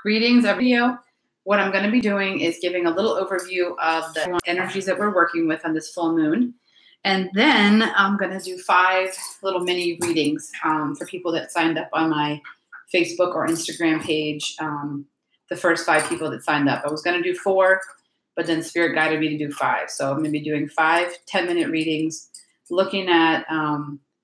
Greetings, video. What I'm going to be doing is giving a little overview of the energies that we're working with on this full moon. And then I'm going to do 5 little mini readings for people that signed up on my Facebook or Instagram page. The first 5 people that signed up. I was going to do 4, but then Spirit guided me to do 5. So I'm going to be doing 5 10-minute readings looking at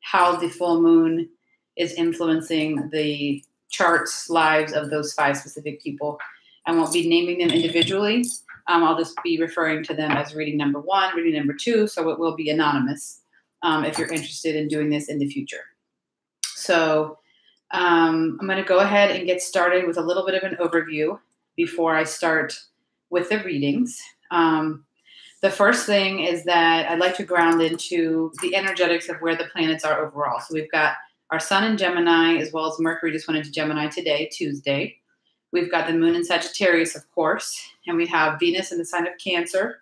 how the full moon is influencing the charts, lives of those 5 specific people. I won't be naming them individually. I'll just be referring to them as reading number 1, reading number 2, so it will be anonymous if you're interested in doing this in the future. So I'm going to go ahead and get started with a little bit of an overview before I start with the readings. The first thing is that I'd like to ground into the energetics of where the planets are overall. So we've got our sun in Gemini, as well as Mercury just went into Gemini today, Tuesday. We've got the moon in Sagittarius, of course, and we have Venus in the sign of Cancer,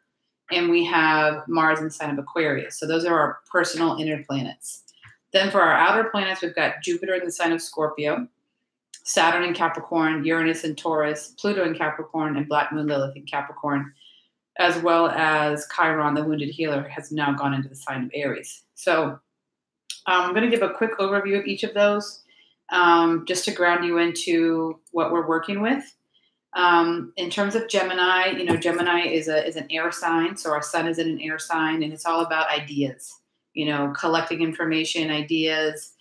and we have Mars in the sign of Aquarius. So those are our personal inner planets. Then for our outer planets, we've got Jupiter in the sign of Scorpio, Saturn in Capricorn, Uranus in Taurus, Pluto in Capricorn, and Black Moon Lilith in Capricorn, as well as Chiron, the wounded healer, has now gone into the sign of Aries. So I'm going to give a quick overview of each of those, just to ground you into what we're working with. In terms of Gemini, Gemini is an air sign, so our sun is in an air sign, and it's all about ideas, collecting information, ideas.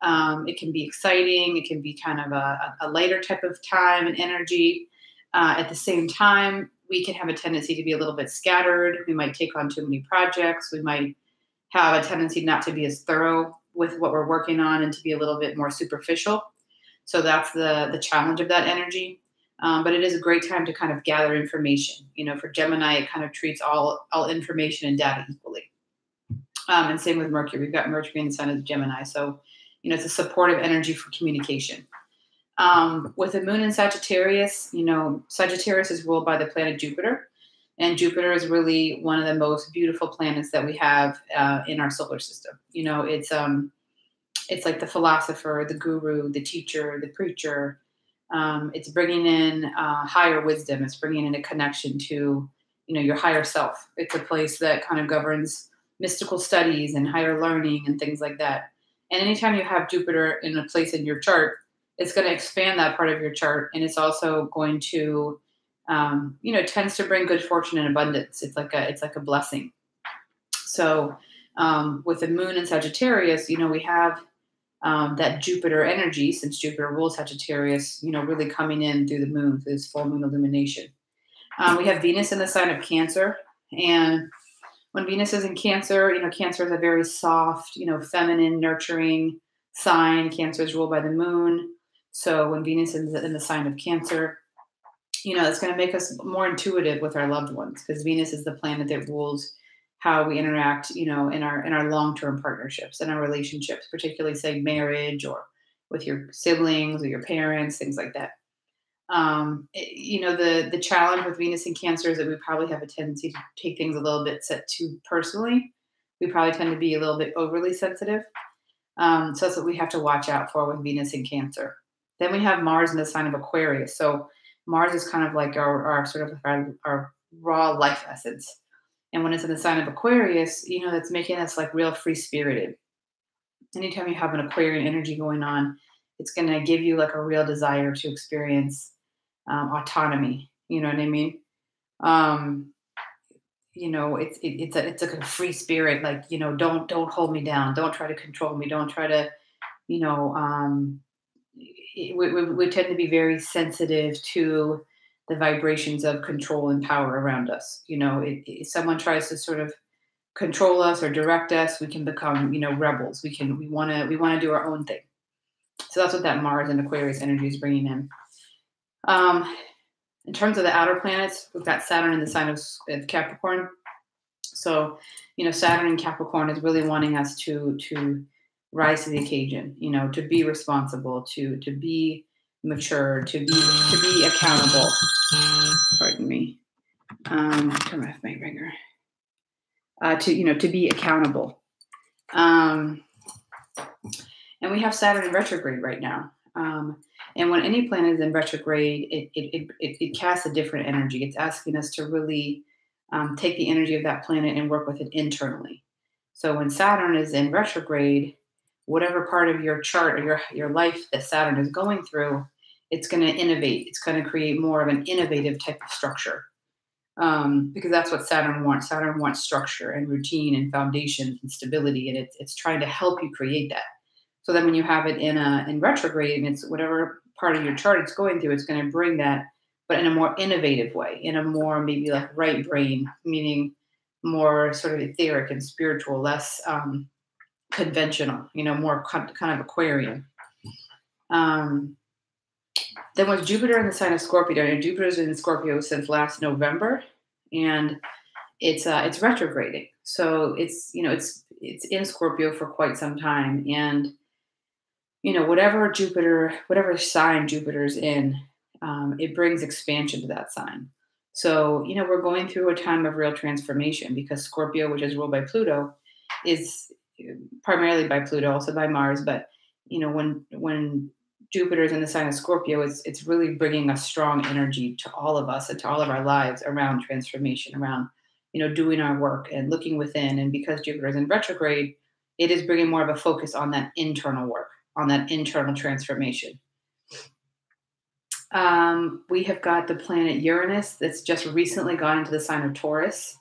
It can be exciting. It can be kind of a lighter type of time and energy. At the same time, we can have a tendency to be a little bit scattered. We might take on too many projects. We might have a tendency not to be as thorough with what we're working on and to be a little bit more superficial. So that's the challenge of that energy. But it is a great time to kind of gather information. For Gemini, it kind of treats all information and data equally. And same with Mercury. We've got Mercury in the sign of Gemini. So, it's a supportive energy for communication. With the moon in Sagittarius, Sagittarius is ruled by the planet Jupiter. And Jupiter is really one of the most beautiful planets that we have in our solar system. It's like the philosopher, the guru, the teacher, the preacher. It's bringing in higher wisdom. It's bringing in a connection to, your higher self. It's a place that kind of governs mystical studies and higher learning and things like that. And anytime you have Jupiter in a place in your chart, it's going to expand that part of your chart. And it's also going to tends to bring good fortune and abundance. It's like a blessing. So with the moon in Sagittarius, we have that Jupiter energy, since Jupiter rules Sagittarius, really coming in through the moon, through this full moon illumination. We have Venus in the sign of Cancer. And when Venus is in Cancer, Cancer is a very soft, feminine, nurturing sign. Cancer is ruled by the moon. So when Venus is in the sign of Cancer, it's going to make us more intuitive with our loved ones, because Venus is the planet that rules how we interact, in our long-term partnerships and our relationships, particularly say marriage or with your siblings or your parents, things like that. The challenge with Venus in Cancer is that we probably have a tendency to take things a little bit too personally. We probably tend to be a little bit overly sensitive. So that's what we have to watch out for with Venus in Cancer. Then we have Mars in the sign of Aquarius. So Mars is kind of like our sort of our raw life essence. And when it's in the sign of Aquarius, that's making us like real free-spirited. Anytime you have an Aquarian energy going on, it's going to give you like a real desire to experience autonomy. You know what I mean? It's like a free spirit. Like, don't hold me down. Don't try to control me. Don't try to, we tend to be very sensitive to the vibrations of control and power around us. If someone tries to sort of control us or direct us, we can become, rebels. We want to do our own thing. So that's what that Mars and Aquarius energy is bringing in. In terms of the outer planets, we've got Saturn in the sign of Capricorn. So, Saturn in Capricorn is really wanting us to rise to the occasion, to be responsible, to be mature, to be accountable. Pardon me. Turn off my ringer. To be accountable. And we have Saturn in retrograde right now. And when any planet is in retrograde, it casts a different energy. It's asking us to really take the energy of that planet and work with it internally. So when Saturn is in retrograde, whatever part of your chart or your life that Saturn is going through, it's going to innovate. It's going to create more of an innovative type of structure, because that's what Saturn wants. Saturn wants structure and routine and foundation and stability, and it's trying to help you create that. So then when you have it in retrograde, and it's whatever part of your chart it's going through, it's going to bring that, but in a more innovative way, in a more maybe like right brain, meaning more sort of etheric and spiritual, less conventional, more kind of Aquarian. Then with Jupiter in the sign of Scorpio, and Jupiter's in Scorpio since last November, and it's retrograding. So it's in Scorpio for quite some time, and whatever sign Jupiter's in, it brings expansion to that sign. So we're going through a time of real transformation, because Scorpio, which is ruled by Pluto, is primarily by Pluto, also by Mars, but when Jupiter is in the sign of Scorpio, it's really bringing a strong energy to all of us and to all of our lives around transformation, around doing our work and looking within. And because Jupiter is in retrograde, it is bringing more of a focus on that internal work, on that internal transformation. We have got the planet Uranus that's just recently gone into the sign of Taurus.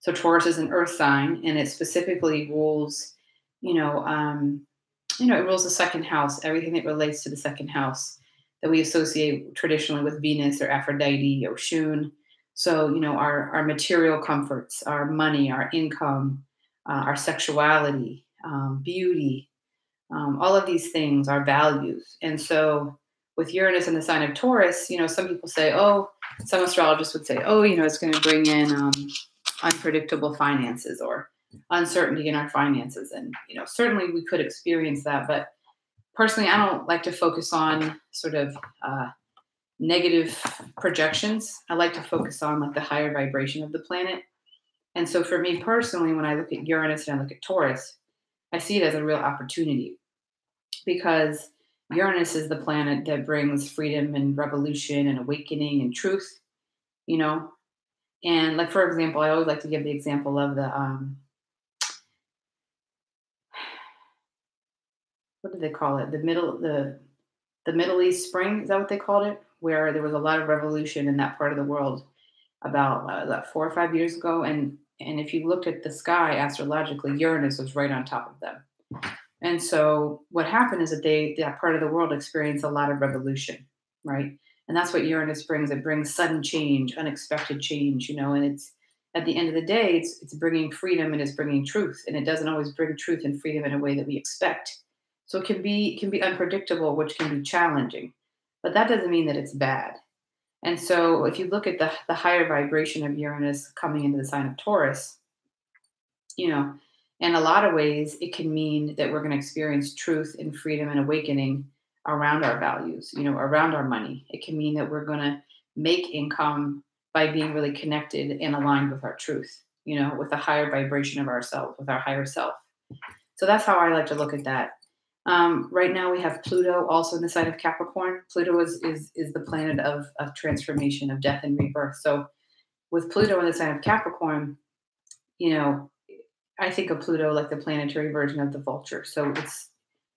So Taurus is an earth sign, and it specifically rules, it rules the second house, everything that relates to the second house that we associate traditionally with Venus or Aphrodite or Shun. So, our material comforts, our money, our income, our sexuality, beauty, all of these things, our values. And so with Uranus in the sign of Taurus, some people say, some astrologists would say, it's going to bring in unpredictable finances or uncertainty in our finances. And, certainly we could experience that. But personally, I don't like to focus on sort of negative projections. I like to focus on like the higher vibration of the planet. And so for me personally, when I look at Uranus and I look at Taurus, I see it as a real opportunity, because Uranus is the planet that brings freedom and revolution and awakening and truth, And like, for example, I always like to give the example of the, what do they call it? The Middle East Spring, is that what they called it? Where there was a lot of revolution in that part of the world about 4 or 5 years ago. And if you looked at the sky astrologically, Uranus was right on top of them. And so what happened is that that part of the world experienced a lot of revolution, right? And that's what Uranus brings. It brings sudden change, unexpected change, and it's, at the end of the day, it's bringing freedom and it's bringing truth. And it doesn't always bring truth and freedom in a way that we expect. So it can be unpredictable, which can be challenging, but that doesn't mean that it's bad. And so if you look at the higher vibration of Uranus coming into the sign of Taurus, in a lot of ways, it can mean that we're going to experience truth and freedom and awakening around our values, around our money. It can mean that we're going to make income by being really connected and aligned with our truth, with the higher vibration of ourselves, with our higher self. So that's how I like to look at that. Right now we have Pluto also in the sign of Capricorn. Pluto is the planet of transformation, of death and rebirth. So with Pluto in the sign of Capricorn, I think of Pluto like the planetary version of the vulture. So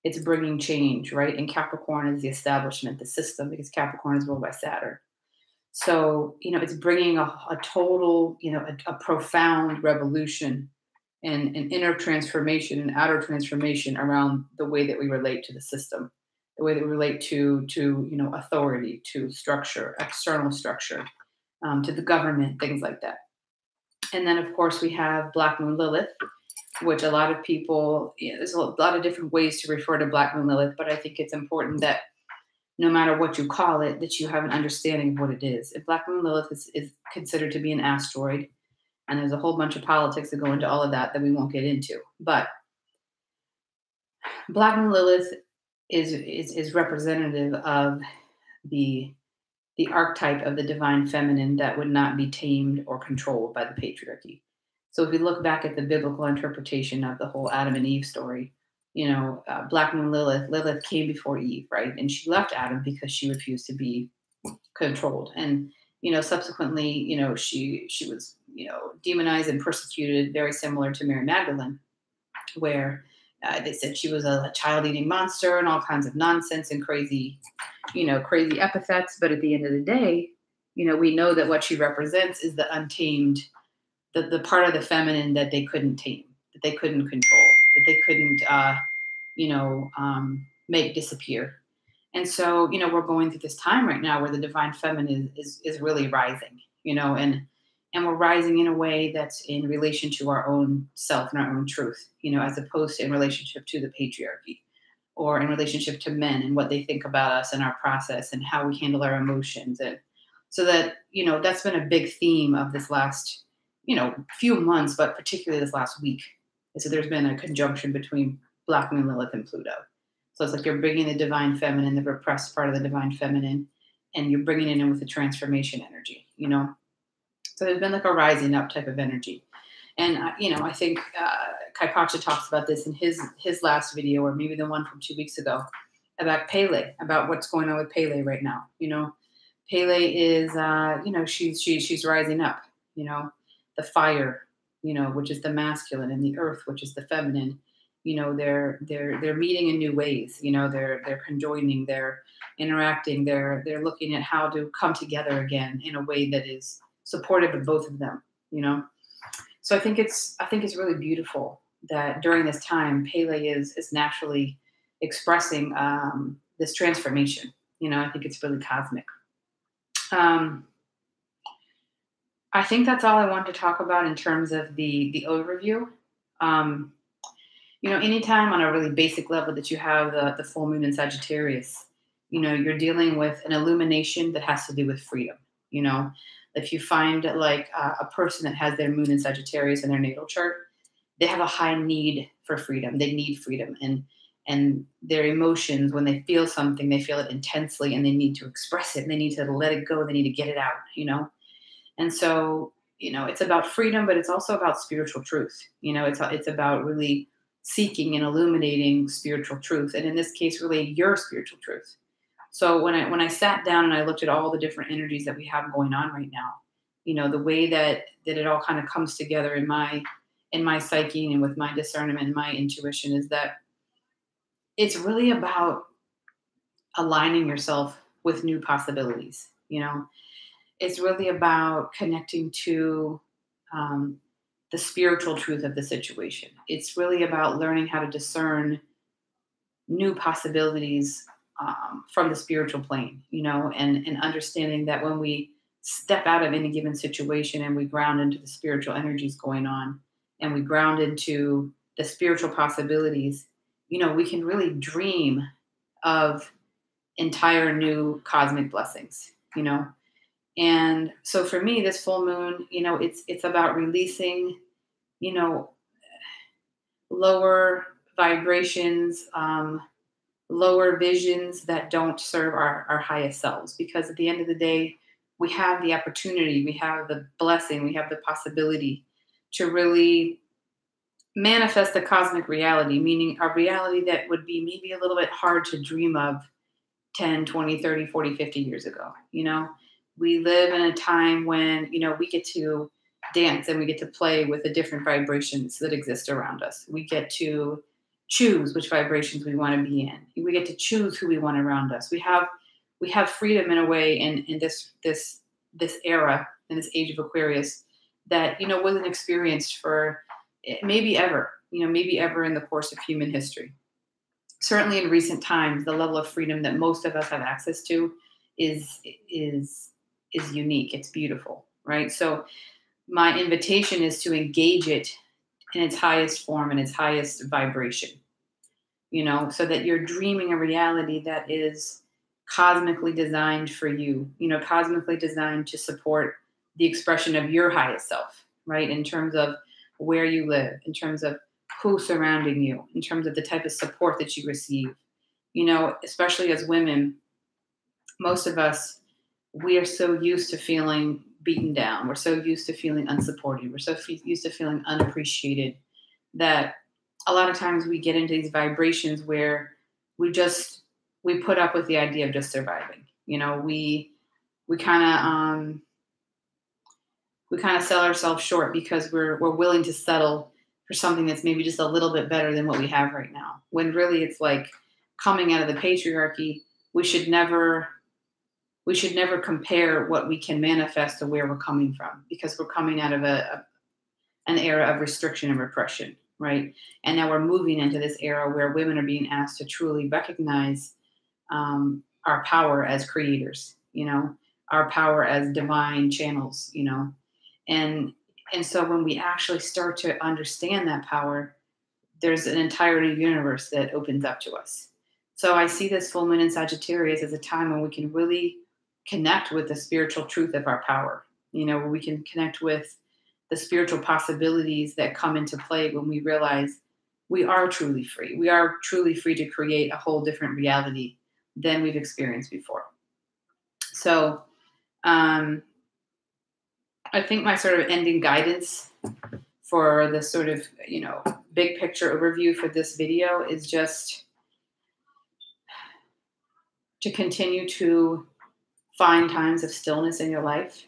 it's bringing change, right? And Capricorn is the establishment, the system, because Capricorn is ruled by Saturn. So, it's bringing a total, a profound revolution and an inner transformation and outer transformation around the way that we relate to the system, the way that we relate to authority, to structure, external structure, to the government, things like that. And then, of course, we have Black Moon Lilith, which a lot of people, there's a lot of different ways to refer to Black Moon Lilith, but I think it's important that no matter what you call it, that you have an understanding of what it is. If Black Moon Lilith is considered to be an asteroid, and there's a whole bunch of politics that go into all of that we won't get into. But Black Moon Lilith is representative of the archetype of the divine feminine that would not be tamed or controlled by the patriarchy. So if we look back at the biblical interpretation of the whole Adam and Eve story, Black moon Lilith. Lilith came before Eve, right? And she left Adam because she refused to be controlled. And, subsequently, she was, demonized and persecuted, very similar to Mary Magdalene, where they said she was a child-eating monster and all kinds of nonsense and crazy, crazy epithets. But at the end of the day, we know that what she represents is the untamed, the part of the feminine that they couldn't tame, that they couldn't control, that they couldn't, make disappear. And so, we're going through this time right now where the divine feminine is really rising, and we're rising in a way that's in relation to our own self and our own truth, as opposed to in relationship to the patriarchy or in relationship to men and what they think about us and our process and how we handle our emotions. And so that, that's been a big theme of this last, few months, but particularly this last week. So there's been a conjunction between Black Moon, Lilith, and Pluto. So it's like you're bringing the divine feminine, the repressed part of the divine feminine, and you're bringing it in with the transformation energy, So there's been like a rising up type of energy. And, I think Kai Pacha talks about this in his last video, or maybe the one from 2 weeks ago, about Pele, about what's going on with Pele right now. Pele is, she's rising up, the fire, which is the masculine, and the earth, which is the feminine. They're meeting in new ways. They're conjoining, they're interacting, they're looking at how to come together again in a way that is supportive of both of them. So I think it's really beautiful that during this time, Pele is naturally expressing this transformation. I think it's really cosmic. I think that's all I want to talk about in terms of the overview. Anytime on a really basic level that you have the full moon in Sagittarius, you're dealing with an illumination that has to do with freedom. If you find like a person that has their moon in Sagittarius in their natal chart, they have a high need for freedom. They need freedom, and their emotions, when they feel something, they feel it intensely, and they need to express it, and they need to let it go. They need to get it out, And so, it's about freedom, but it's also about spiritual truth. It's about really seeking and illuminating spiritual truth. And in this case, really your spiritual truth. So when I sat down and I looked at all the different energies that we have going on right now, the way that it all kind of comes together in my psyche and with my discernment and my intuition is that it's really about aligning yourself with new possibilities. It's really about connecting to the spiritual truth of the situation. It's really about learning how to discern new possibilities from the spiritual plane, and understanding that when we step out of any given situation and we ground into the spiritual energies going on and we ground into the spiritual possibilities, we can really dream of entire new cosmic blessings, And so for me, this full moon, it's about releasing, lower vibrations, lower visions that don't serve our highest selves. Because at the end of the day, we have the opportunity, we have the blessing, we have the possibility to really manifest the cosmic reality, meaning a reality that would be maybe a little bit hard to dream of 10, 20, 30, 40, 50 years ago. We live in a time when, we get to dance and we get to play with the different vibrations that exist around us. We get to choose which vibrations we want to be in. We get to choose who we want around us. We have freedom in a way in this era, in this age of Aquarius, that, wasn't experienced for maybe ever in the course of human history. Certainly in recent times, the level of freedom that most of us have access to is unique. It's beautiful, right? So my invitation is to engage it in its highest form and its highest vibration, so that you're dreaming a reality that is cosmically designed for you, cosmically designed to support the expression of your highest self, right? In terms of where you live, in terms of who's surrounding you, in terms of the type of support that you receive, especially as women, most of us, we are so used to feeling beaten down. We're so used to feeling unsupported. We're so used to feeling unappreciated that a lot of times we get into these vibrations where we put up with the idea of just surviving. We kind of sell ourselves short because we're willing to settle for something that's maybe just a little bit better than what we have right now. When really it's like coming out of the patriarchy, we should never compare what we can manifest to where we're coming from, because we're coming out of an era of restriction and repression, right? And now we're moving into this era where women are being asked to truly recognize our power as creators, our power as divine channels, and so when we actually start to understand that power, there's an entire new universe that opens up to us. So I see this full moon in Sagittarius as a time when we can really connect with the spiritual truth of our power, where we can connect with the spiritual possibilities that come into play when we realize we are truly free. We are truly free to create a whole different reality than we've experienced before. So I think my sort of ending guidance for the sort of, big picture overview for this video is just to continue to find times of stillness in your life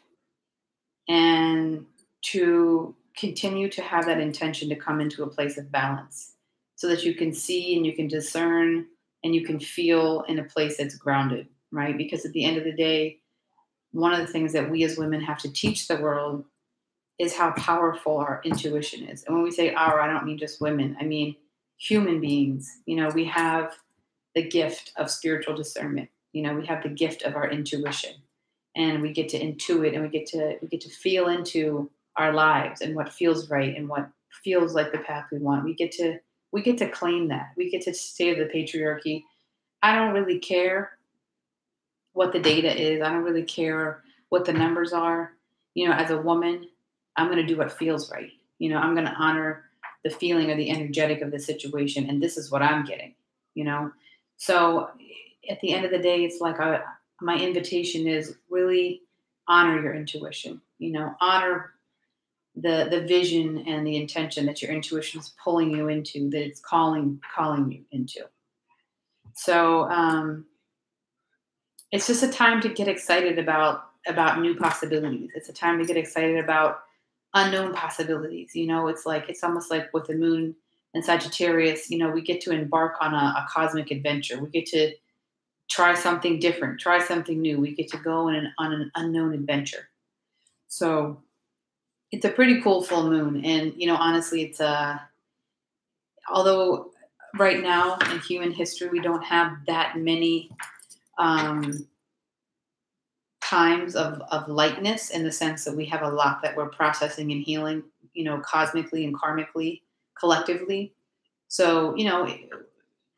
and to continue to have that intention to come into a place of balance so that you can see and you can discern and you can feel in a place that's grounded, right? Because at the end of the day, one of the things that we as women have to teach the world is how powerful our intuition is. And when we say our, I don't mean just women. I mean human beings. We have the gift of spiritual discernment. We have the gift of our intuition, and we get to intuit, and we get to feel into our lives and what feels right and what feels like the path we want. We get to claim that. We get to say to the patriarchy, I don't really care what the data is. I don't really care what the numbers are. As a woman, I'm going to do what feels right. I'm going to honor the feeling or the energetic of the situation. And this is what I'm getting, So at the end of the day, it's like my invitation is really honor your intuition, honor the vision and the intention that your intuition is pulling you into, that it's calling you into. So it's just a time to get excited about new possibilities. It's a time to get excited about unknown possibilities. It's almost like with the moon and Sagittarius, we get to embark on a cosmic adventure. We get to try something different, try something new. We get to go on an unknown adventure. So it's a pretty cool full moon. And, honestly, it's although right now in human history, we don't have that many times of lightness, in the sense that we have a lot that we're processing and healing, cosmically and karmically, collectively. So,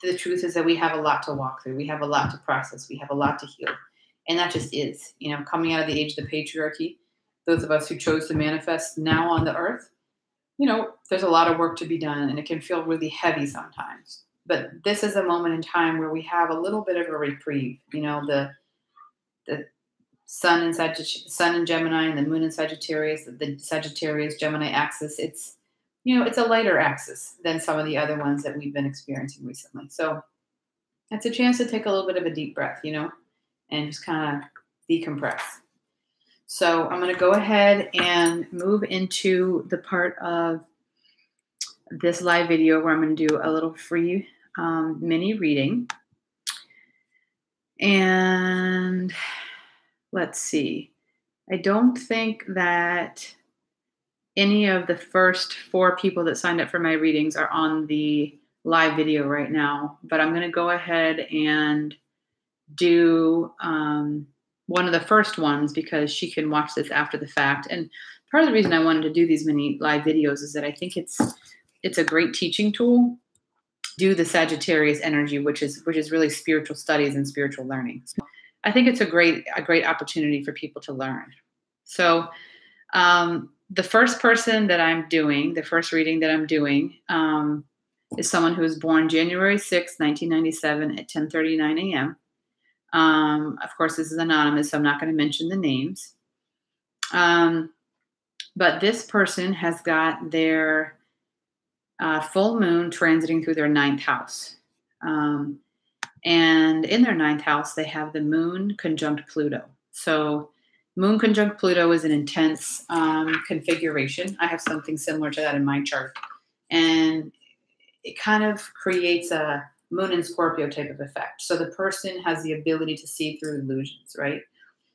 the truth is that we have a lot to walk through. We have a lot to process. We have a lot to heal. And that just is, coming out of the age of the patriarchy, those of us who chose to manifest now on the earth, there's a lot of work to be done, and it can feel really heavy sometimes. But this is a moment in time where we have a little bit of a reprieve. The sun in Gemini and the moon in Sagittarius, the Sagittarius Gemini axis, it's a lighter axis than some of the other ones that we've been experiencing recently. So it's a chance to take a little bit of a deep breath, and just kind of decompress. So I'm going to go ahead and move into the part of this live video where I'm going to do a little free mini reading. And let's see. I don't think that any of the first 4 people that signed up for my readings are on the live video right now, but I'm going to go ahead and do one of the first ones because she can watch this after the fact. And part of the reason I wanted to do these mini live videos is that I think it's a great teaching tool. Do the Sagittarius energy, which is really spiritual studies and spiritual learning. So I think it's a great opportunity for people to learn. So the first person that I'm doing, the first reading that I'm doing, is someone who was born January 6, 1997 at 10:39 a.m. Of course, this is anonymous, so I'm not going to mention the names. But this person has got their full moon transiting through their ninth house. Um, and in their ninth house, they have the moon conjunct Pluto. So, moon conjunct Pluto is an intense configuration. I have something similar to that in my chart. And it kind of creates a moon and Scorpio type of effect. So, the person has the ability to see through illusions, right?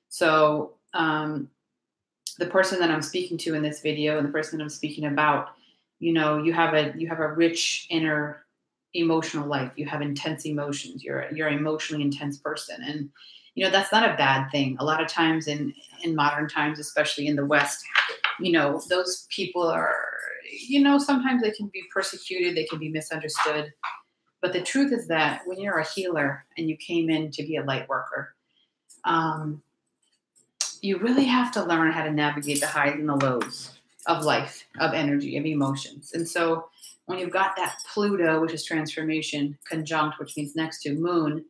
So, the person that I'm speaking to in this video and the person that I'm speaking about, you have a rich inner emotional life. You have intense emotions. You're an emotionally intense person, and that's not a bad thing. A lot of times in modern times, especially in the West, those people are, sometimes they can be persecuted, they can be misunderstood. But the truth is that when you're a healer and you came in to be a light worker, um, you really have to learn how to navigate the highs and the lows of life, of energy, of emotions. And so when you've got that Pluto, which is transformation, conjunct, which means next to moon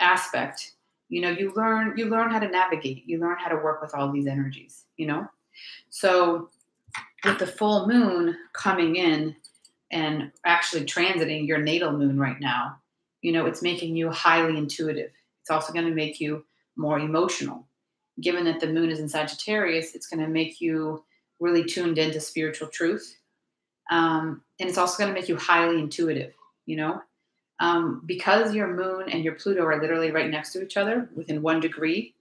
aspect, you learn how to navigate, you learn how to work with all these energies. So with the full moon coming in and actually transiting your natal moon right now, it's making you highly intuitive. It's also going to make you more emotional. Given that the moon is in Sagittarius, it's going to make you really tuned into spiritual truth. And it's also going to make you highly intuitive, because your moon and your Pluto are literally right next to each other within 1 degree.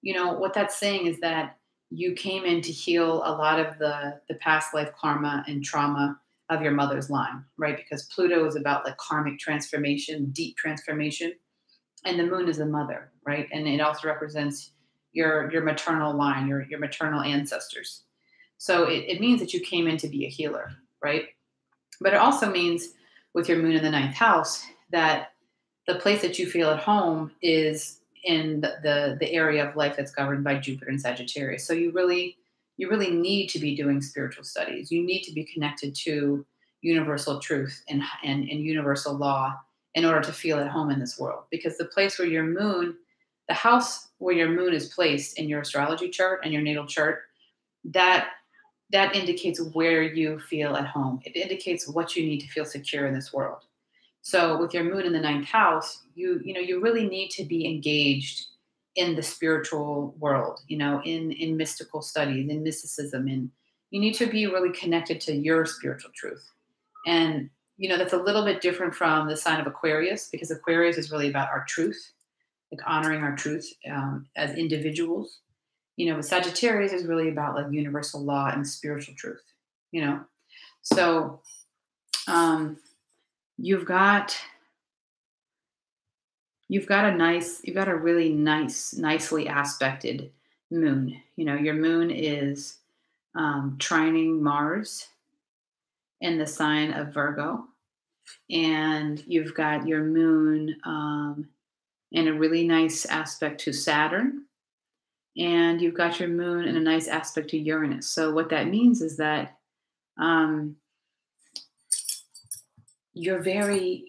What that's saying is that you came in to heal a lot of the past life karma and trauma of your mother's line, right? Because Pluto is about like karmic transformation, deep transformation, and the moon is the mother, right? And it also represents your maternal line, your maternal ancestors. So it means that you came in to be a healer, right? But it also means with your moon in the ninth house that the place that you feel at home is in the area of life that's governed by Jupiter and Sagittarius. So you really need to be doing spiritual studies. You need to be connected to universal truth and universal law in order to feel at home in this world. Because the place where your moon, the house where your moon is placed in your astrology chart and your natal chart, that that indicates where you feel at home. It indicates what you need to feel secure in this world. So with your moon in the ninth house, you really need to be engaged in the spiritual world, in mystical studies, in mysticism, and you need to be really connected to your spiritual truth. And that's a little bit different from the sign of Aquarius, because Aquarius is really about our truth, like honoring our truth as individuals. But Sagittarius is really about like universal law and spiritual truth. You know, so um, you've got you've got a really nicely aspected moon. Your moon is trining Mars in the sign of Virgo, and you've got your moon in a really nice aspect to Saturn, and you've got your moon in a nice aspect to Uranus. So what that means is that um, you're very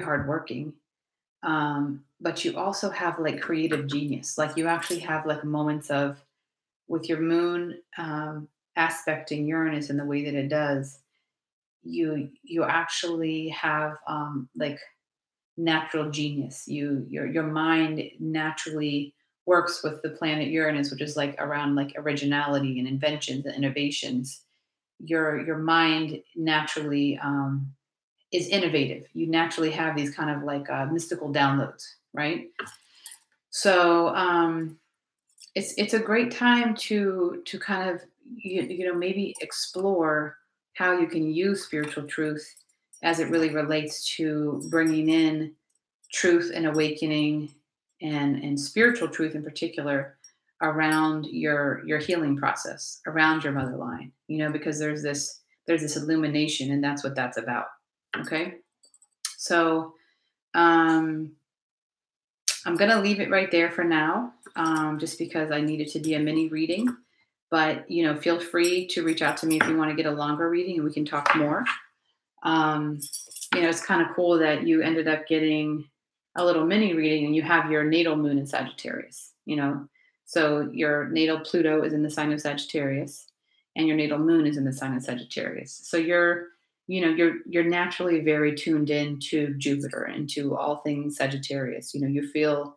hardworking, but you also have like creative genius. Like you actually have like moments of with your moon aspecting Uranus in the way that it does. You actually have like natural genius. Your mind naturally works with the planet Uranus, which is like around like originality and inventions and innovations. Your mind naturally is innovative. You naturally have these kind of like mystical downloads, right? So it's a great time to kind of maybe explore how you can use spiritual truth as it really relates to bringing in truth and awakening and spiritual truth in particular around your healing process, around your mother line, because there's this illumination, and that's what that's about. Okay. So um I'm gonna leave it right there for now, just because I need it to be a mini reading. But feel free to reach out to me if you want to get a longer reading and we can talk more. um it's kind of cool that you ended up getting a little mini reading and you have your natal moon in Sagittarius. So your natal Pluto is in the sign of Sagittarius, and your natal moon is in the sign of Sagittarius. So you're naturally very tuned in to Jupiter and to all things Sagittarius. You feel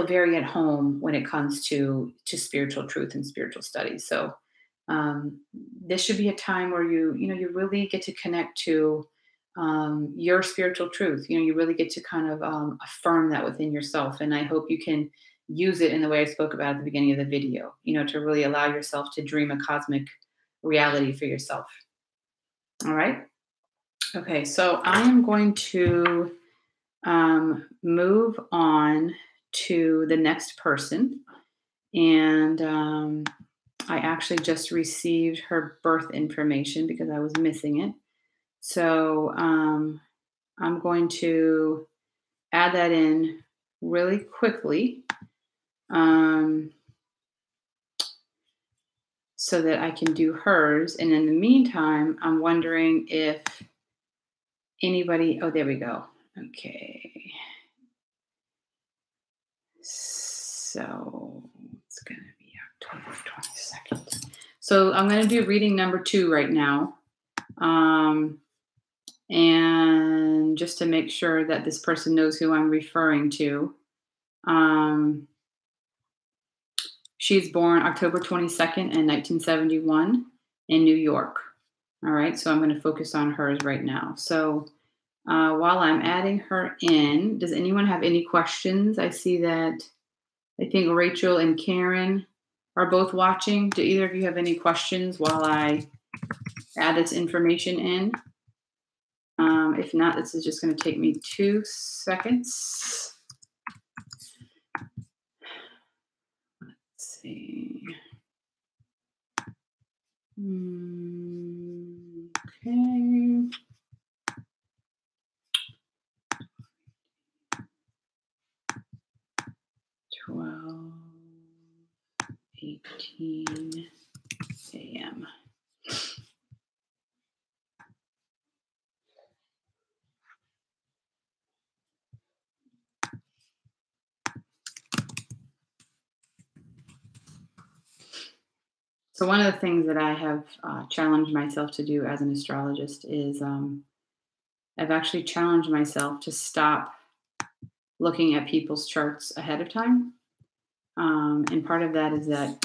very at home when it comes to spiritual truth and spiritual studies. So this should be a time where you really get to connect to your spiritual truth. You really get to kind of affirm that within yourself. And I hope you can use it in the way I spoke about at the beginning of the video, to really allow yourself to dream a cosmic reality for yourself. All right. Okay. So I am going to move on to the next person. And I actually just received her birth information because I was missing it. So I'm going to add that in really quickly so that I can do hers. And in the meantime, I'm wondering if anybody, oh, there we go. Okay. So it's going to be October 22nd. So I'm going to do reading number 2 right now. And just to make sure that this person knows who I'm referring to. She's born October 22nd in 1971 in New York. All right. So I'm going to focus on hers right now. So while I'm adding her in, does anyone have any questions? I see that I think Rachel and Karen are both watching. Do either of you have any questions while I add this information in? If not, this is just going to take me 2 seconds. Let's see. Okay. 12:18 a.m. So one of the things that I have challenged myself to do as an astrologist is I've actually challenged myself to stop looking at people's charts ahead of time. And part of that is that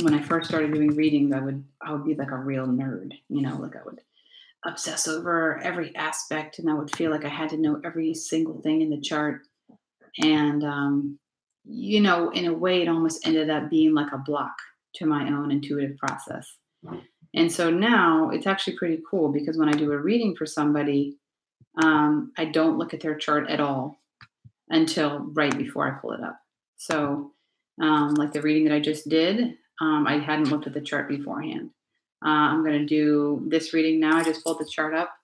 when I first started doing readings, I would be like a real nerd, like I would obsess over every aspect, and I would feel like I had to know every single thing in the chart. And in a way, it almost ended up being like a block to my own intuitive process. And so now it's actually pretty cool because when I do a reading for somebody, I don't look at their chart at all until right before I pull it up. So like the reading that I just did, I hadn't looked at the chart beforehand. I'm going to do this reading now. I just pulled the chart up,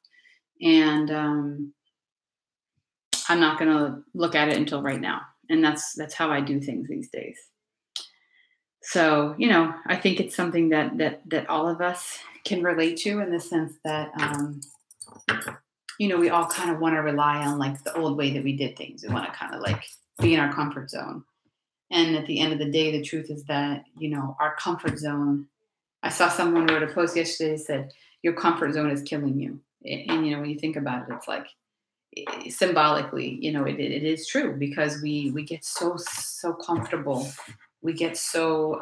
and I'm not going to look at it until right now. And that's how I do things these days. So, I think it's something that all of us can relate to in the sense that, we all kind of want to rely on like the old way that we did things. We want to kind of like be in our comfort zone. And at the end of the day, the truth is that, our comfort zone, I saw someone wrote a post yesterday that said, your comfort zone is killing you. And, when you think about it, it's like symbolically, it is true because we get so comfortable. We get so,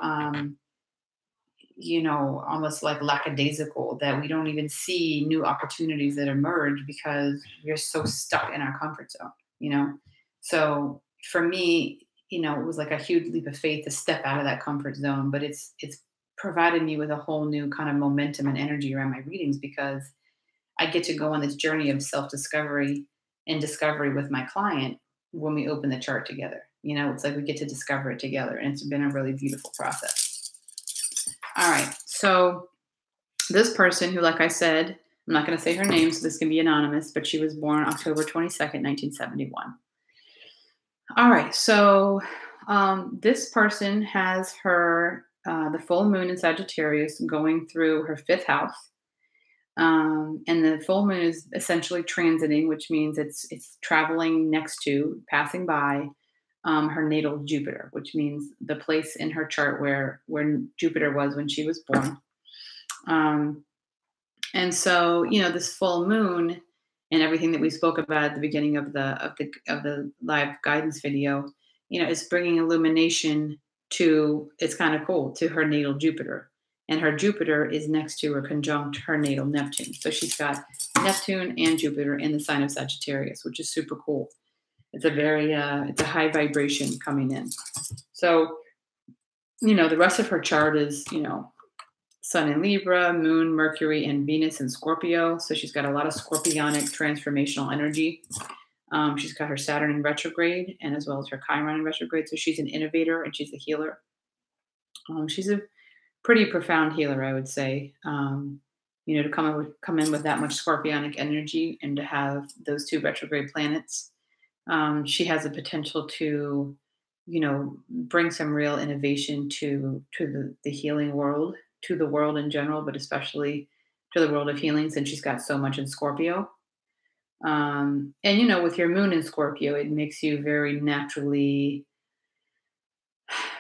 almost like lackadaisical that we don't even see new opportunities that emerge because we're so stuck in our comfort zone, So for me, it was like a huge leap of faith to step out of that comfort zone, but it's provided me with a whole new kind of momentum and energy around my readings because I get to go on this journey of self-discovery and discovery with my client when we open the chart together. It's like we get to discover it together, and it's been a really beautiful process. All right. So this person who, like I said, I'm not going to say her name, so this can be anonymous, but she was born October 22nd, 1971. All right. So this person has the full moon in Sagittarius going through her 5th house. And the full moon is essentially transiting, which means it's traveling next to, passing by her natal Jupiter, which means the place in her chart where Jupiter was when she was born. Um, and so, this full moon and everything that we spoke about at the beginning of the live guidance video, is bringing illumination to. It's kind of cool, to her natal Jupiter, and her Jupiter is next to or conjunct her natal Neptune. So she's got Neptune and Jupiter in the sign of Sagittarius, which is super cool. It's a very it's a high vibration coming in. So, the rest of her chart is, Sun in Libra, Moon, Mercury, and Venus in Scorpio. So she's got a lot of scorpionic transformational energy. She's got her Saturn in retrograde, and as well as her Chiron in retrograde. So she's an innovator and she's a healer. She's a pretty profound healer, I would say. To come in with that much scorpionic energy and to have those two retrograde planets, she has the potential to, bring some real innovation to the healing world, to the world in general, but especially to the world of healing, since she's got so much in Scorpio. And with your moon in Scorpio, it makes you very naturally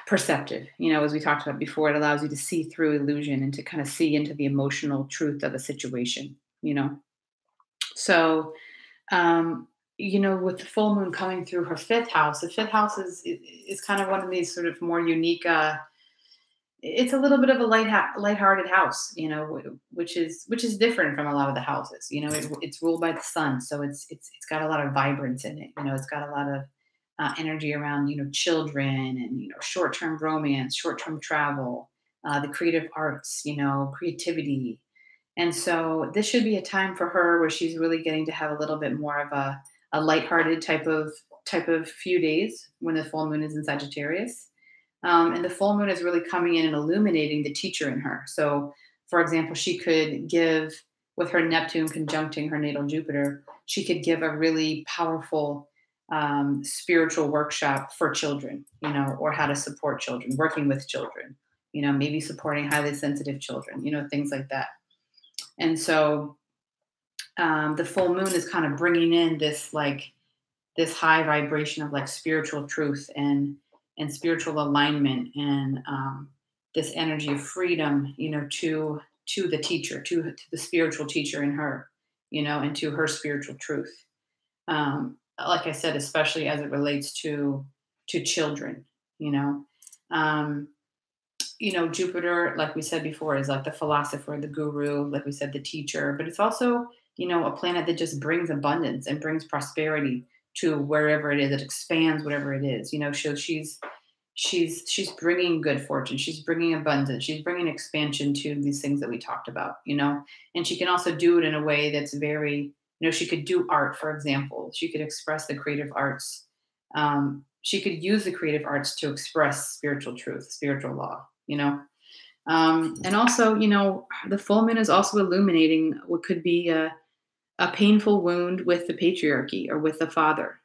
perceptive. As we talked about before, it allows you to see through illusion and to kind of see into the emotional truth of a situation. So, with the full moon coming through her fifth house, the fifth house is kind of one of these sort of more unique. It's a little bit of a lighthearted house, which is different from a lot of the houses. It's ruled by the sun, so it's got a lot of vibrance in it. It's got a lot of energy around children and short-term romance, short-term travel, the creative arts, creativity. And so this should be a time for her where she's really getting to have a little bit more of a lighthearted type of few days when the full moon is in Sagittarius. And the full moon is really coming in and illuminating the teacher in her. So, for example, she could give, with her Neptune conjuncting her natal Jupiter, she could give a really powerful spiritual workshop for children, or how to support children, working with children, maybe supporting highly sensitive children, things like that. And so the full moon is kind of bringing in this high vibration of like spiritual truth and spiritual alignment and this energy of freedom, to the teacher, to the spiritual teacher in her, and to her spiritual truth. Like I said, especially as it relates to children, Jupiter, like we said before, is like the philosopher, the guru, like we said, the teacher, but it's also, a planet that just brings abundance and brings prosperity to wherever it is. It expands whatever it is, so she's bringing good fortune. She's bringing abundance. She's bringing expansion to these things that we talked about, and she can also do it in a way that's very, she could do art, for example. She could express the creative arts. She could use the creative arts to express spiritual truth, spiritual law, and also, the full moon is also illuminating what could be a painful wound with the patriarchy or with the father.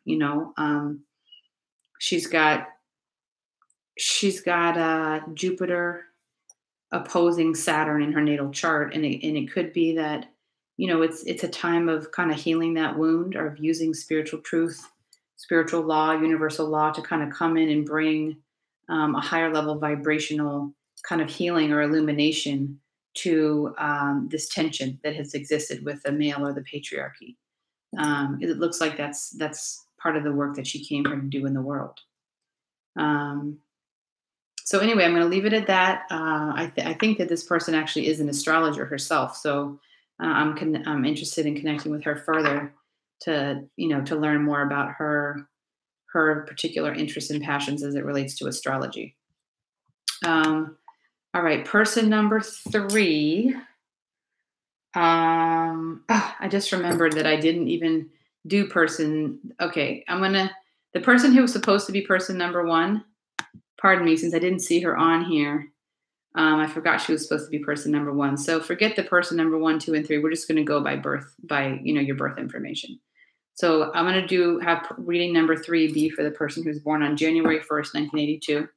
She's got Jupiter opposing Saturn in her natal chart, and it could be that it's a time of kind of healing that wound, or of using spiritual truth, spiritual law, universal law to kind of come in and bring a higher level vibrational kind of healing or illumination to this tension that has existed with the male or the patriarchy. It looks like that's part of the work that she came here to do in the world. So anyway, I'm going to leave it at that. I think that this person actually is an astrologer herself. So I'm interested in connecting with her further to learn more about her particular interests and passions as it relates to astrology. All right, person number 3. I just remembered that I didn't even do person. Okay, the person who was supposed to be person number 1. Pardon me, since I didn't see her on here. I forgot she was supposed to be person number 1. So forget the person number 1, 2, and 3. We're just going to go by birth, by your birth information. So I'm going to have reading number 3 be for the person who was born on January 1st, 1982,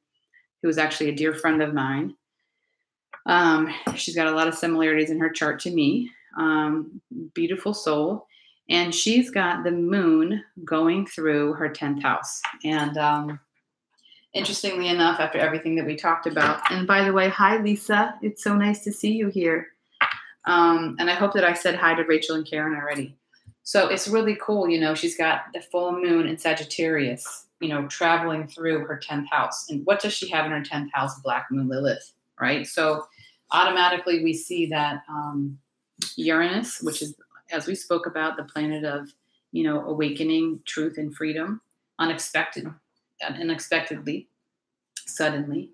who was actually a dear friend of mine. She's got a lot of similarities in her chart to me. Beautiful soul. And she's got the moon going through her 10th house. And interestingly enough, after everything that we talked about, and by the way, hi, Lisa. It's so nice to see you here. And I hope that I said hi to Rachel and Karen already. So it's really cool. She's got the full moon in Sagittarius, traveling through her 10th house. And what does she have in her 10th house? Black moon Lilith, right? So automatically we see that Uranus, which is, as we spoke about, the planet of, awakening, truth, and freedom, unexpectedly, suddenly.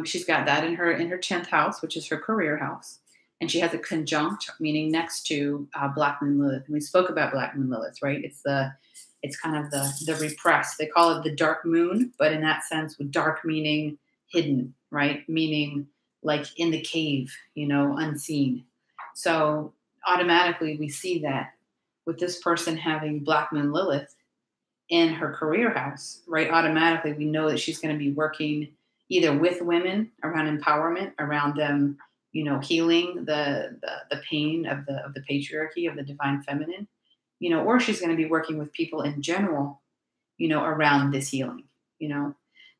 She's got that in her 10th house, which is her career house. And she has a conjunct, meaning next to Black Moon Lilith. And we spoke about Black Moon Lilith, right? It's kind of the repressed. They call it the dark moon, but in that sense, with dark meaning hidden, right? Meaning like in the cave, unseen. So automatically we see that with this person having Black Moon Lilith in her career house, right? Automatically we know that she's going to be working either with women around empowerment, around them, healing the pain of the patriarchy, of the divine feminine, or she's going to be working with people in general, around this healing,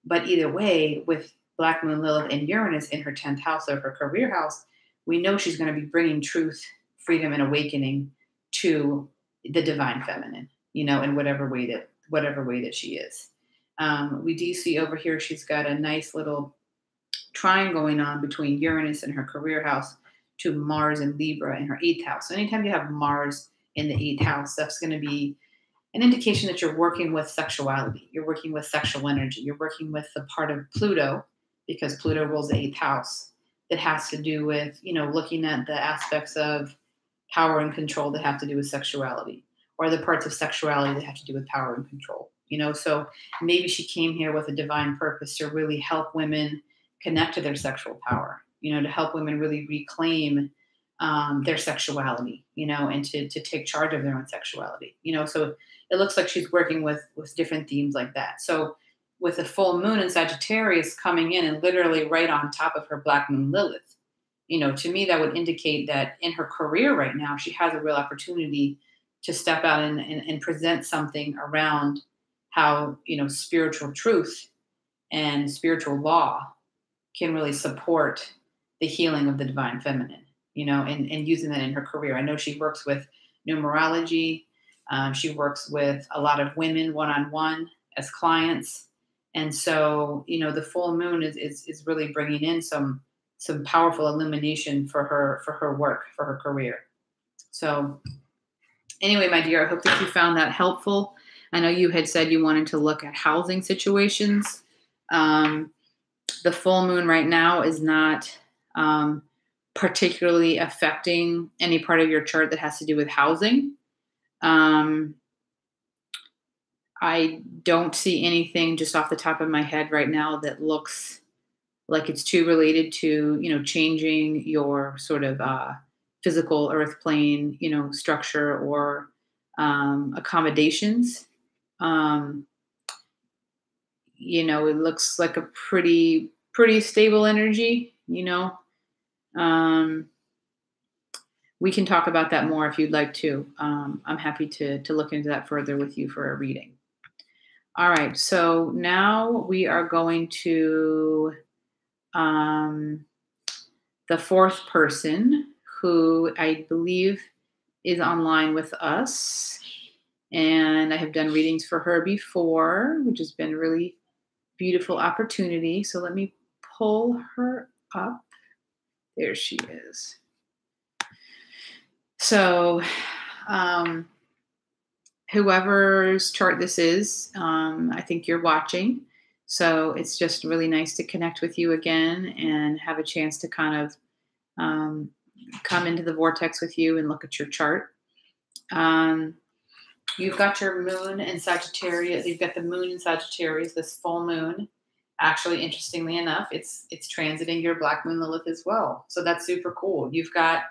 But either way, with Black Moon Lilith and Uranus in her 10th house of her career house, we know she's going to be bringing truth, freedom, and awakening to the divine feminine, in whatever way that she is. We do see over here she's got a nice little trine going on between Uranus and her career house to Mars and Libra in her 8th house. So anytime you have Mars in the 8th house, that's going to be an indication that you're working with sexuality. You're working with sexual energy. You're working with the part of Pluto, because Pluto rules the 8th house, that has to do with, looking at the aspects of power and control that have to do with sexuality, or the parts of sexuality that have to do with power and control. So maybe she came here with a divine purpose to really help women connect to their sexual power, to help women really reclaim their sexuality, and to take charge of their own sexuality, so it looks like she's working with different themes like that. So with the full moon in Sagittarius coming in and literally right on top of her Black Moon Lilith, to me, that would indicate that in her career right now, she has a real opportunity to step out and present something around how, spiritual truth and spiritual law can really support the healing of the divine feminine, and using that in her career. I know she works with numerology. She works with a lot of women one-on-one as clients. And so, the full moon is really bringing in some powerful illumination for her work, for her career. So anyway, my dear, I hope that you found that helpful. I know you had said you wanted to look at housing situations. The full moon right now is not particularly affecting any part of your chart that has to do with housing. I don't see anything just off the top of my head right now that looks like it's too related to, changing your sort of physical earth plane, structure or accommodations. It looks like a pretty stable energy, we can talk about that more if you'd like to. I'm happy to look into that further with you for a reading. All right, so now we are going to the fourth person, who I believe is online with us. And I have done readings for her before, which has been a really beautiful opportunity. So let me pull her up. There she is. So whoever's chart this is, I think you're watching. So it's just really nice to connect with you again and have a chance to kind of come into the vortex with you and look at your chart. You've got your moon in Sagittarius. You've got the moon in Sagittarius, this full moon. Actually, interestingly enough, it's transiting your Black Moon Lilith as well. So that's super cool. You've got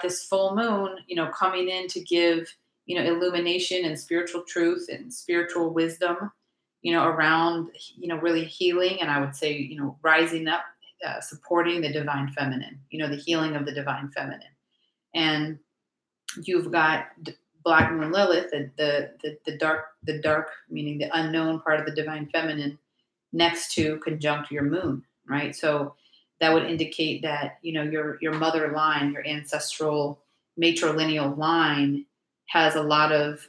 this full moon, coming in to give, illumination and spiritual truth and spiritual wisdom, around, really healing. And I would say, rising up, supporting the divine feminine, the healing of the divine feminine. And you've got Black Moon Lilith, the dark, meaning the unknown part of the divine feminine, next to conjunct your moon, right? So that would indicate that, your mother line, your ancestral matrilineal line has a lot of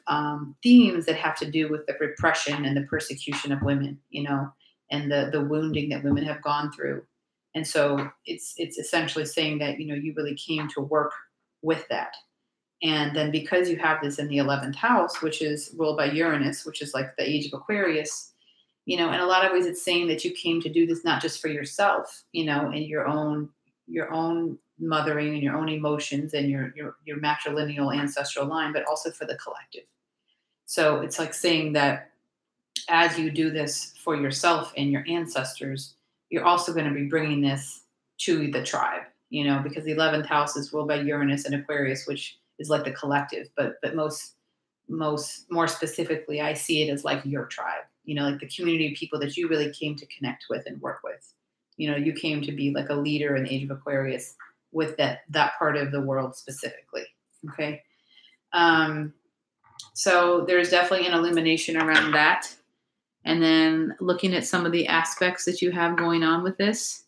themes that have to do with the repression and the persecution of women, and the wounding that women have gone through. And so it's essentially saying that, you really came to work with that. And then because you have this in the 11th house, which is ruled by Uranus, which is like the age of Aquarius, in a lot of ways it's saying that you came to do this not just for yourself, and your own mothering and your own emotions and your matrilineal ancestral line, but also for the collective. So it's like saying that as you do this for yourself and your ancestors, you're also going to be bringing this to the tribe, because the 11th house is ruled by Uranus and Aquarius, which is like the collective, but more specifically, I see it as like your tribe, like the community of people that you really came to connect with and work with. You came to be like a leader in the age of Aquarius with that part of the world specifically. Okay. So there's definitely an illumination around that. And then looking at some of the aspects that you have going on with this,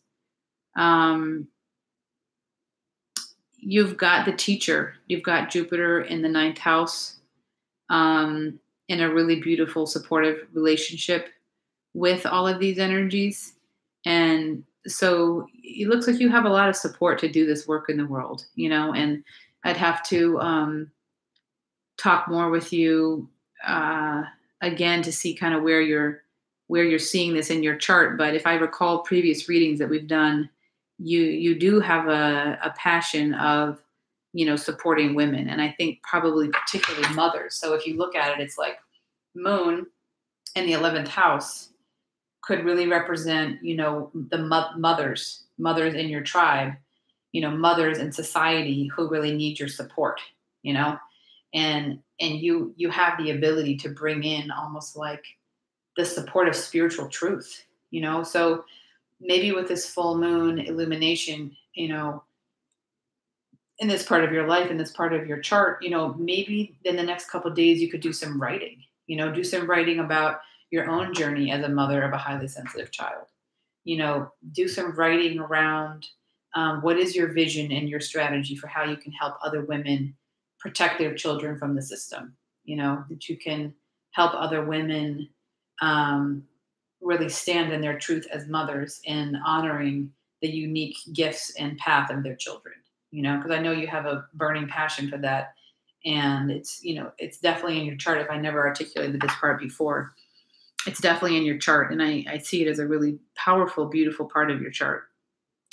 you've got the teacher, you've got Jupiter in the 9th house, in a really beautiful, supportive relationship with all of these energies. And so it looks like you have a lot of support to do this work in the world, and I'd have to talk more with you again to see kind of where you're seeing this in your chart. But if I recall previous readings that we've done, you do have a passion of, supporting women. And I think probably particularly mothers. So if you look at it, it's like Moon in the 11th house could really represent, the mothers in your tribe, mothers in society who really need your support, and you have the ability to bring in almost like the support of spiritual truth, so maybe with this full moon illumination, in this part of your life, in this part of your chart, maybe in the next couple of days you could do some writing, do some writing about your own journey as a mother of a highly sensitive child, do some writing around what is your vision and your strategy for how you can help other women protect their children from the system, that you can help other women really stand in their truth as mothers and honoring the unique gifts and path of their children, because I know you have a burning passion for that. And it's definitely in your chart. If I never articulated this part before, it's definitely in your chart. And I see it as a really powerful, beautiful part of your chart,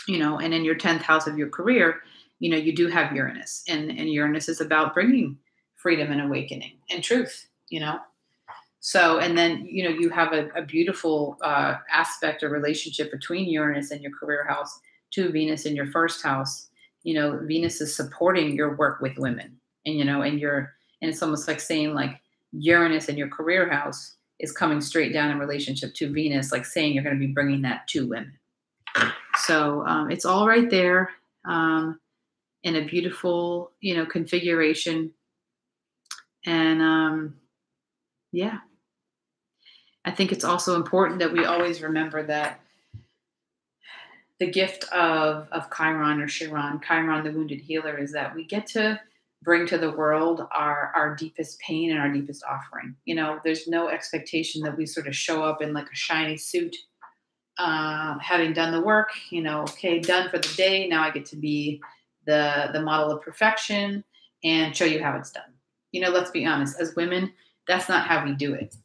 and in your 10th house of your career, you do have Uranus, and Uranus is about bringing freedom and awakening and truth, So, and then, you have a beautiful aspect or relationship between Uranus and your career house to Venus in your 1st house. Venus is supporting your work with women, and, and it's almost like saying like Uranus in your career house is coming straight down in relationship to Venus, like saying you're going to be bringing that to women. So it's all right there in a beautiful, configuration. And yeah. I think it's also important that we always remember that the gift of Chiron or Chiron, Chiron, the wounded healer, is that we get to bring to the world our deepest pain and our deepest offering. There's no expectation that we sort of show up in like a shiny suit, having done the work, okay, done for the day. Now I get to be the model of perfection and show you how it's done. Let's be honest, as women, that's not how we do it.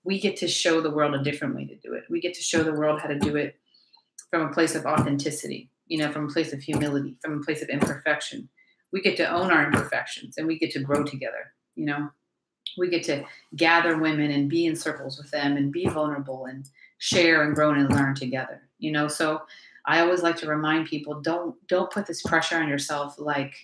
We get to show the world a different way to do it. We get to show the world how to do it from a place of authenticity, from a place of humility, from a place of imperfection. We get to own our imperfections and we get to grow together. We get to gather women and be in circles with them and be vulnerable and share and grow and learn together. So I always like to remind people, don't put this pressure on yourself like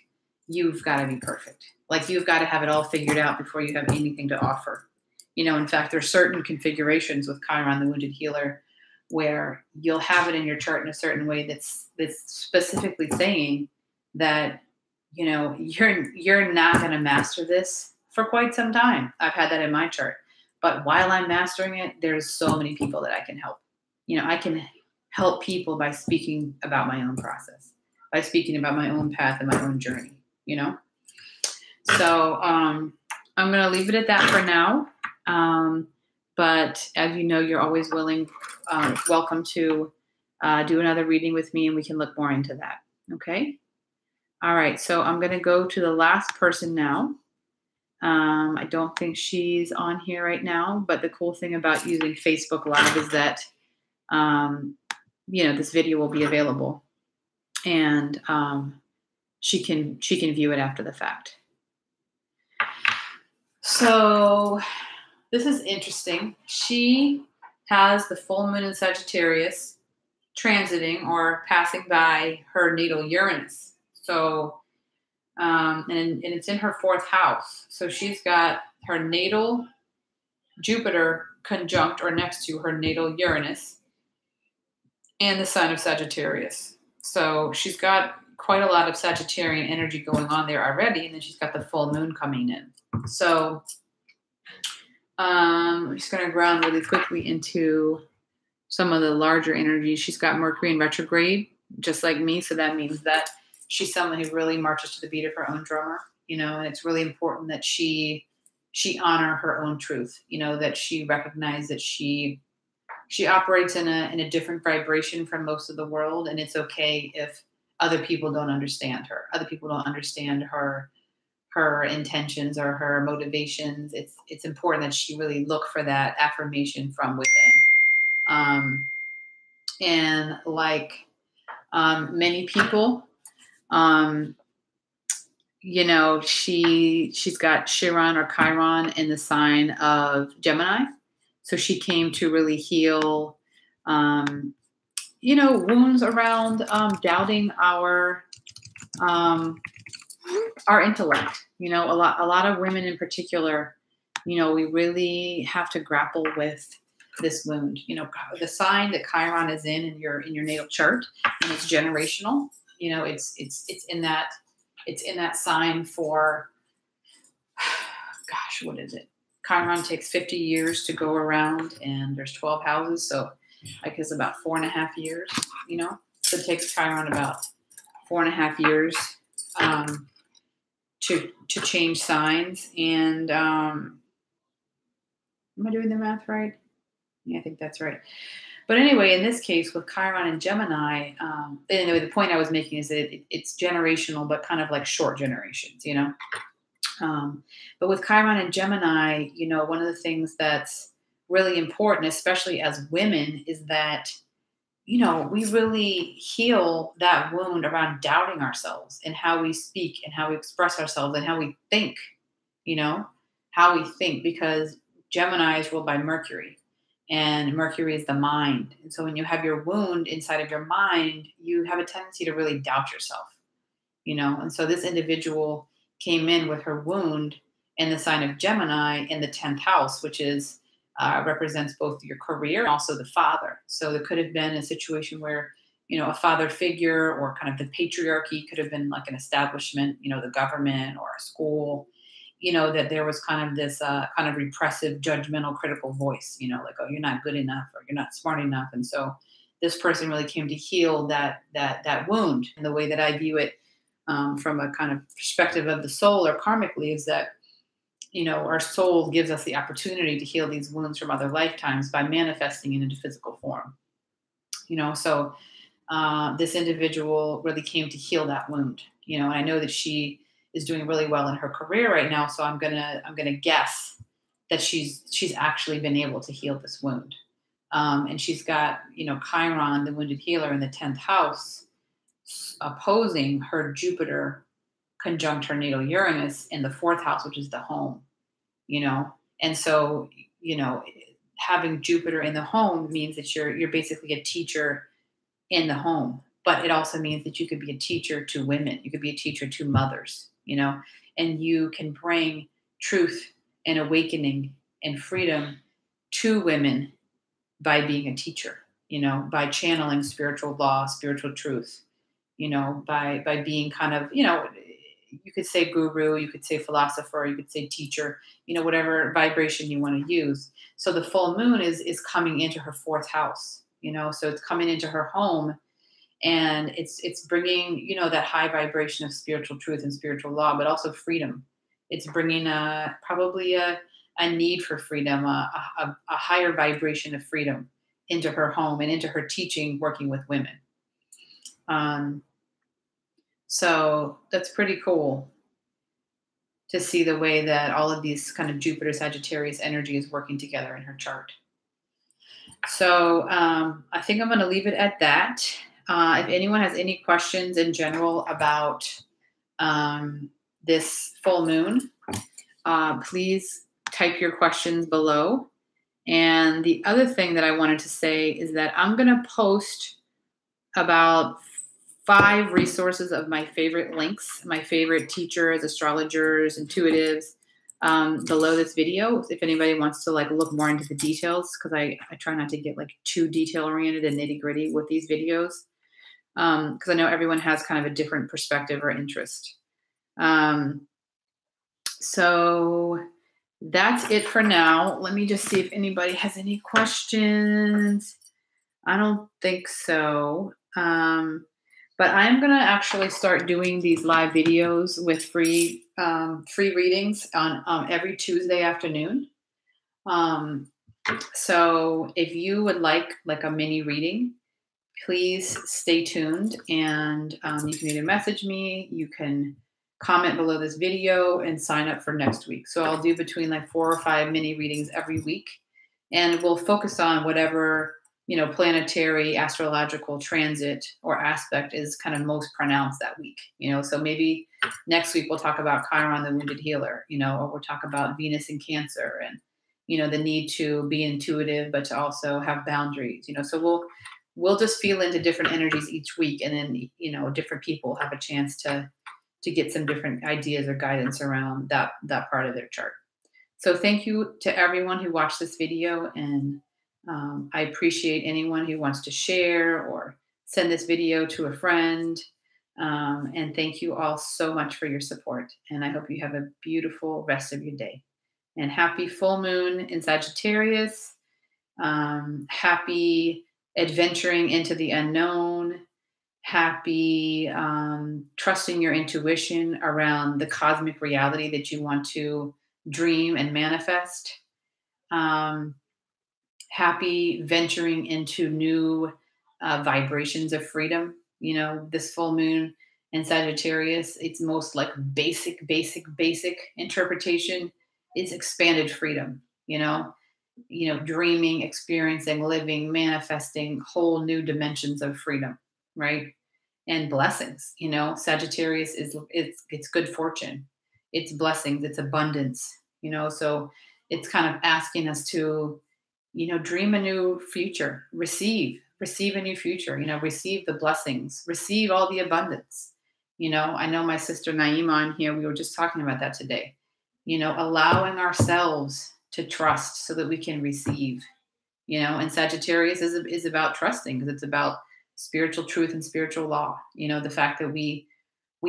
you've got to be perfect. Like you've got to have it all figured out before you have anything to offer. In fact, there's certain configurations with Chiron, the wounded healer, where you'll have it in your chart in a certain way that's specifically saying that, you're not going to master this for quite some time. I've had that in my chart. But while I'm mastering it, there's so many people that I can help. I can help people by speaking about my own process, by speaking about my own path and my own journey, you know? So I'm going to leave it at that for now. But as you know, you're always welcome to do another reading with me, and we can look more into that. Okay? All right. So I'm going to go to the last person now. I don't think she's on here right now, but the cool thing about using Facebook Live is that, this video will be available, and she can view it after the fact. So this is interesting. She has the full moon in Sagittarius transiting or passing by her natal Uranus. So, and it's in her 4th house. So she's got her natal Jupiter conjunct or next to her natal Uranus and the sign of Sagittarius. So she's got quite a lot of Sagittarian energy going on there already. And then she's got the full moon coming in. So I'm just going to ground really quickly into some of the larger energies. She's got Mercury in retrograde, just like me. So that means that she's someone who really marches to the beat of her own drummer, and it's really important that she honor her own truth, that she recognize that she operates in a different vibration from most of the world. And it's okay if other people don't understand her. Other people don't understand her intentions or her motivations. It's important that she really look for that affirmation from within. And like many people, she's got Chiron or Chiron in the sign of Gemini. So she came to really heal, wounds around doubting our intellect. A lot of women in particular, we really have to grapple with this wound. The sign that Chiron is in your natal chart, and it's generational. It's in that sign for, gosh, what is it? Chiron takes 50 years to go around, and there's 12 houses, so I guess about 4.5 years. So it takes Chiron about 4.5 years to change signs. And am I doing the math right? Yeah, I think that's right. But anyway, in this case, with Chiron and Gemini, anyway, the point I was making is that it's generational, but kind of like short generations, But with Chiron and Gemini, one of the things that's really important, especially as women, is that, we really heal that wound around doubting ourselves and how we speak and how we express ourselves and how we think, how we think, because Gemini is ruled by Mercury. And Mercury is the mind. And so when you have your wound inside of your mind, you have a tendency to really doubt yourself, And so this individual came in with her wound in the sign of Gemini in the 10th house, which is represents both your career and also the father. So there could have been a situation where, a father figure or kind of the patriarchy could have been like an establishment, the government or a school, that there was kind of this kind of repressive, judgmental, critical voice, like, oh, you're not good enough or you're not smart enough. And so this person really came to heal that wound. And the way that I view it from a kind of perspective of the soul or karmically is that, our soul gives us the opportunity to heal these wounds from other lifetimes by manifesting it into physical form. So this individual really came to heal that wound, and I know that she is doing really well in her career right now. So I'm gonna guess that she's actually been able to heal this wound. And she's got, Chiron, the wounded healer, in the 10th house, opposing her Jupiter conjunct her natal Uranus in the 4th house, which is the home, And so, having Jupiter in the home means that you're basically a teacher in the home, but it also means that you could be a teacher to women. You could be a teacher to mothers, and you can bring truth and awakening and freedom to women by being a teacher, by channeling spiritual law, spiritual truth, by being kind of, you could say guru, you could say philosopher, you could say teacher, whatever vibration you want to use. So the full moon is coming into her 4th house. So it's coming into her home, and it's bringing, that high vibration of spiritual truth and spiritual law, but also freedom. It's bringing probably a need for freedom, a higher vibration of freedom into her home and into her teaching, working with women. So that's pretty cool to see the way that all of these kind of Jupiter Sagittarius energy is working together in her chart. So I think I'm going to leave it at that. If anyone has any questions in general about this full moon, please type your questions below. And the other thing that I wanted to say is that I'm going to post about 5 resources of my favorite links, my favorite teachers, astrologers, intuitives, below this video. If anybody wants to look more into the details, because I try not to get too detail oriented and nitty gritty with these videos, because I know everyone has kind of a different perspective or interest. So that's it for now. Let me just see if anybody has any questions. I don't think so. But I'm going to actually start doing these live videos with free readings on every Tuesday afternoon. So if you would like a mini reading, please stay tuned, and you can either message me, you can comment below this video, and sign up for next week. So I'll do between 4 or 5 mini readings every week, and we'll focus on whatever planetary astrological transit or aspect is kind of most pronounced that week. So maybe next week we'll talk about Chiron, the wounded healer, or we'll talk about Venus in Cancer, and the need to be intuitive but to also have boundaries. So we'll just feel into different energies each week, and then different people have a chance to get some different ideas or guidance around that part of their chart. So thank you to everyone who watched this video, and I appreciate anyone who wants to share or send this video to a friend. And thank you all so much for your support. And I hope you have a beautiful rest of your day. And happy full moon in Sagittarius. Happy adventuring into the unknown. Happy trusting your intuition around the cosmic reality that you want to dream and manifest. Happy venturing into new vibrations of freedom. This full moon in Sagittarius, its most basic interpretation is expanded freedom. Dreaming, experiencing, living, manifesting whole new dimensions of freedom, right? And blessings. Sagittarius it's good fortune, it's blessings, it's abundance. So it's kind of asking us to dream a new future, receive a new future, receive the blessings, receive all the abundance. I know my sister Naima on here, we were just talking about that today, allowing ourselves to trust so that we can receive, and Sagittarius is about trusting, because it's about spiritual truth and spiritual law. The fact that we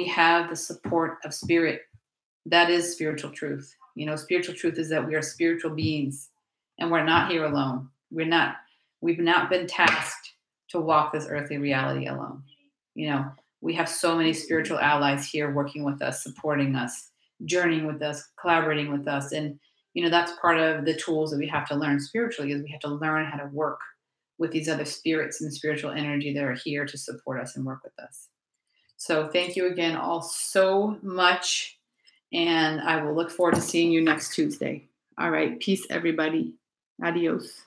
have the support of spirit, that is spiritual truth. Spiritual truth is that we are spiritual beings, and we're not here alone. We've not been tasked to walk this earthly reality alone. We have so many spiritual allies here working with us, supporting us, journeying with us, collaborating with us. And, that's part of the tools that we have to learn spiritually, is we have to learn how to work with these other spirits and spiritual energy that are here to support us and work with us. So thank you again all so much. And I will look forward to seeing you next Tuesday. All right. Peace, everybody. Adios.